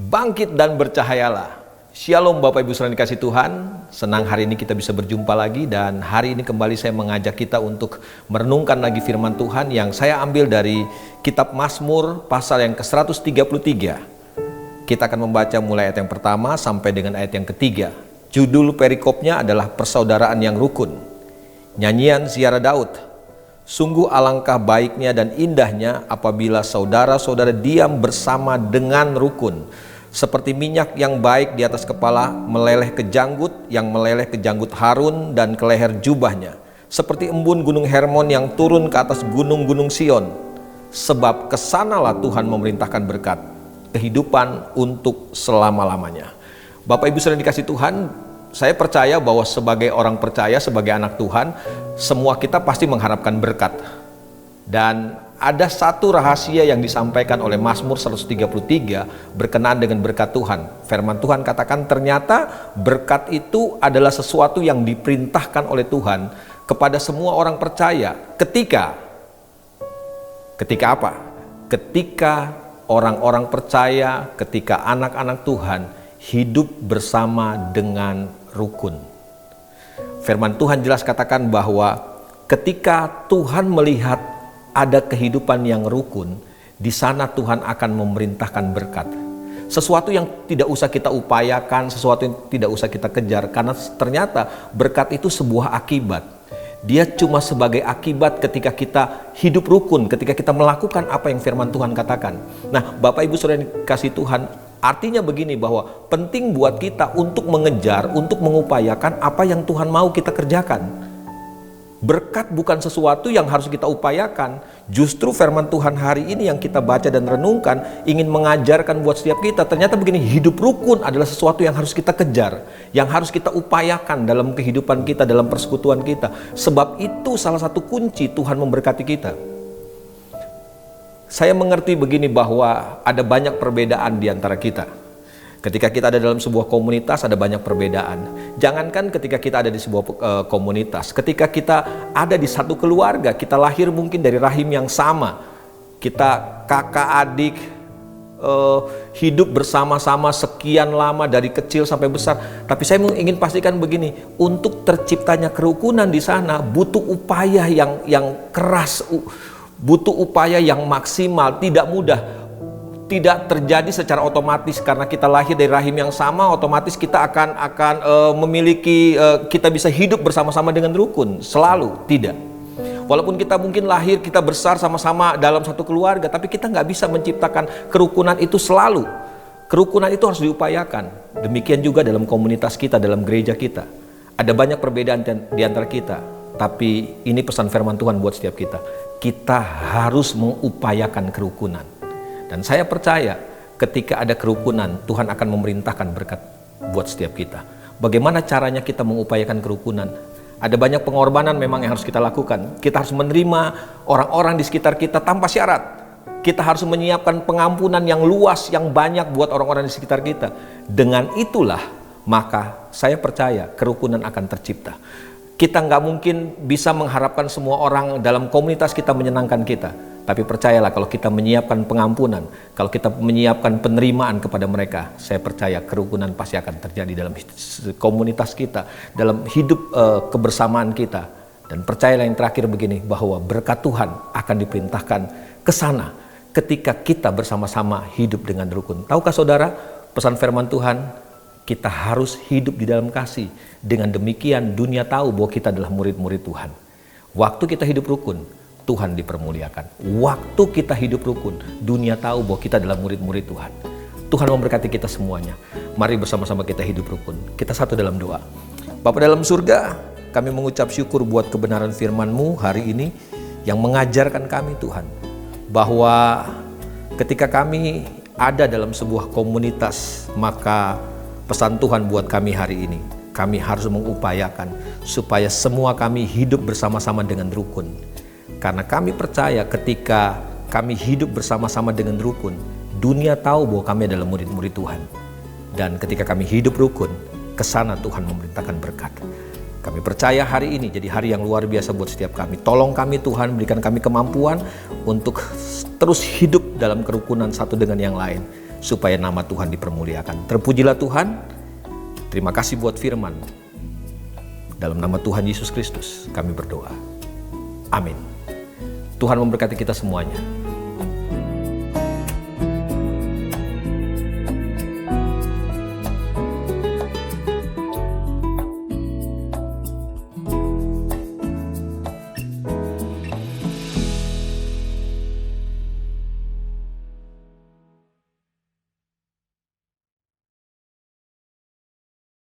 Bangkit dan bercahayalah. Shalom Bapak Ibu saudara dikasih Tuhan. Senang hari ini kita bisa berjumpa lagi, dan hari ini kembali saya mengajak kita untuk merenungkan lagi firman Tuhan yang saya ambil dari kitab Mazmur pasal yang ke-133. Kita akan membaca mulai ayat yang pertama sampai dengan ayat yang ketiga. Judul perikopnya adalah persaudaraan yang rukun. Nyanyian Ziarah Daud. Sungguh alangkah baiknya dan indahnya apabila saudara-saudara diam bersama dengan rukun. Seperti minyak yang baik di atas kepala meleleh ke janggut, yang meleleh ke janggut Harun dan ke leher jubahnya. Seperti embun gunung Hermon yang turun ke atas gunung-gunung Sion. Sebab kesanalah Tuhan memerintahkan berkat, kehidupan untuk selama-lamanya. Bapak Ibu saudara dikasih Tuhan, saya percaya bahwa sebagai orang percaya, sebagai anak Tuhan, semua kita pasti mengharapkan berkat. Dan ada satu rahasia yang disampaikan oleh Mazmur 133 berkenaan dengan berkat Tuhan. Firman Tuhan katakan ternyata berkat itu adalah sesuatu yang diperintahkan oleh Tuhan kepada semua orang percaya. Ketika apa? Ketika orang-orang percaya, ketika anak-anak Tuhan hidup bersama dengan rukun. Firman Tuhan jelas katakan bahwa ketika Tuhan melihat ada kehidupan yang rukun, di sana Tuhan akan memerintahkan berkat. Sesuatu yang tidak usah kita upayakan, sesuatu yang tidak usah kita kejar, karena ternyata berkat itu sebuah akibat. Dia cuma sebagai akibat ketika kita hidup rukun, ketika kita melakukan apa yang firman Tuhan katakan. Nah, Bapak Ibu saudara yang dikasih Tuhan, artinya begini, bahwa penting buat kita untuk mengejar, untuk mengupayakan apa yang Tuhan mau kita kerjakan. Berkat bukan sesuatu yang harus kita upayakan. Justru firman Tuhan hari ini yang kita baca dan renungkan ingin mengajarkan buat setiap kita, ternyata begini, hidup rukun adalah sesuatu yang harus kita kejar, yang harus kita upayakan dalam kehidupan kita, dalam persekutuan kita. Sebab itu salah satu kunci Tuhan memberkati kita. Saya mengerti begini, bahwa ada banyak perbedaan di antara kita. Ketika kita ada dalam sebuah komunitas ada banyak perbedaan. Jangankan ketika kita ada di sebuah komunitas, ketika kita ada di satu keluarga, kita lahir mungkin dari rahim yang sama, kita kakak adik, hidup bersama-sama sekian lama dari kecil sampai besar. Tapi saya ingin pastikan begini, untuk terciptanya kerukunan di sana butuh upaya yang keras, butuh upaya yang maksimal, tidak mudah. Tidak terjadi secara otomatis karena kita lahir dari rahim yang sama, otomatis kita akan memiliki, kita bisa hidup bersama-sama dengan rukun. Selalu tidak. Walaupun kita mungkin lahir, kita besar sama-sama dalam satu keluarga, tapi kita nggak bisa menciptakan kerukunan itu selalu. Kerukunan itu harus diupayakan. Demikian juga dalam komunitas kita, dalam gereja kita. Ada banyak perbedaan di antara kita, tapi ini pesan firman Tuhan buat setiap kita. Kita harus mengupayakan kerukunan. Dan saya percaya ketika ada kerukunan, Tuhan akan memerintahkan berkat buat setiap kita. Bagaimana caranya kita mengupayakan kerukunan? Ada banyak pengorbanan memang yang harus kita lakukan. Kita harus menerima orang-orang di sekitar kita tanpa syarat. Kita harus menyiapkan pengampunan yang luas, yang banyak buat orang-orang di sekitar kita. Dengan itulah, maka saya percaya kerukunan akan tercipta. Kita nggak mungkin bisa mengharapkan semua orang dalam komunitas kita menyenangkan kita. Tapi percayalah, kalau kita menyiapkan pengampunan, kalau kita menyiapkan penerimaan kepada mereka, saya percaya kerukunan pasti akan terjadi dalam komunitas kita, dalam hidup kebersamaan kita. Dan percayalah yang terakhir begini, bahwa berkat Tuhan akan diperintahkan ke sana ketika kita bersama-sama hidup dengan rukun. Tahukah saudara, pesan firman Tuhan, kita harus hidup di dalam kasih. Dengan demikian dunia tahu bahwa kita adalah murid-murid Tuhan. Waktu kita hidup rukun, Tuhan dipermuliakan. Waktu kita hidup rukun, dunia tahu bahwa kita adalah murid-murid Tuhan. Tuhan memberkati kita semuanya. Mari bersama-sama kita hidup rukun. Kita satu dalam doa. Bapa dalam surga, kami mengucap syukur buat kebenaran firman-Mu hari ini yang mengajarkan kami Tuhan, bahwa ketika kami ada dalam sebuah komunitas, maka pesan Tuhan buat kami hari ini, kami harus mengupayakan supaya semua kami hidup bersama-sama dengan rukun. Karena kami percaya ketika kami hidup bersama-sama dengan rukun, dunia tahu bahwa kami adalah murid-murid Tuhan. Dan ketika kami hidup rukun, ke sana Tuhan memerintahkan berkat. Kami percaya hari ini jadi hari yang luar biasa buat setiap kami. Tolong kami Tuhan, berikan kami kemampuan untuk terus hidup dalam kerukunan satu dengan yang lain. supaya nama Tuhan dipermuliakan. Terpujilah Tuhan. Terima kasih buat firman. Dalam nama Tuhan Yesus Kristus kami berdoa. Amin. Tuhan memberkati kita semuanya.